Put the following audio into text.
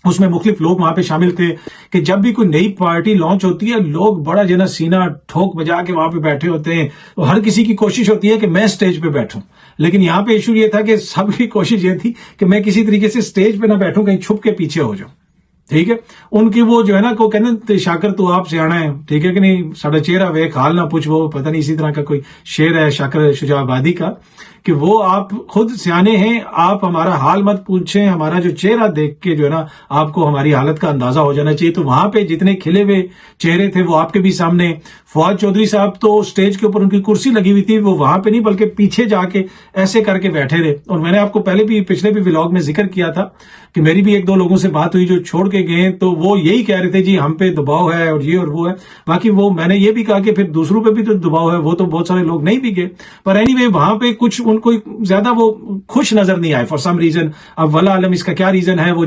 उसमें मुख्तलिफ लोग वहां पे शामिल थे कि जब भी कोई नई पार्टी लॉन्च होती है, लोग बड़ा जना सीना ठोक बजा के वहां पे बैठे होते हैं। तो हर किसी की कोशिश होती है कि मैं स्टेज पे बैठूं, लेकिन यहाँ पे इशू ये था कि सबकी कोशिश ये थी कि मैं किसी तरीके से स्टेज पे ना बैठूं, कहीं छुप के पीछे हो जाऊं। ठीक है, उनकी वो जो है ना को कहते शाकर तू आप सियाना है, ठीक है कि नहीं, साडा चेहरा वेख हाल ना पूछ, वो पता नहीं इसी तरह का कोई शेर है शाकर शुजाबादी का कि वो आप खुद सियाने हैं, आप हमारा हाल मत पूछें, हमारा जो चेहरा देख के जो है ना आपको हमारी हालत का अंदाजा हो जाना चाहिए। तो वहां पे जितने खिले हुए चेहरे थे वो आपके भी सामने। फवाद चौधरी साहब तो स्टेज के ऊपर उनकी कुर्सी लगी हुई थी, वो वहां पे नहीं बल्कि पीछे जाके ऐसे करके बैठे थे। और मैंने आपको पहले भी पिछले भी व्लॉग में जिक्र किया था कि मेरी भी एक दो लोगों से बात हुई जो छोड़ के गए, तो वो यही कह रहे थे जी हम पे दबाव है और ये और वो है। बाकी वो मैंने ये भी कहा कि फिर दूसरों पे भी तो दबाव है, वो तो बहुत सारे लोग नहीं भी गए। पर एनीवे वहां पे कुछ उनको ज्यादा वो खुश नजर नहीं आए फॉर सम रीजन। अब वल्लाह आलम इसका क्या रीजन है वो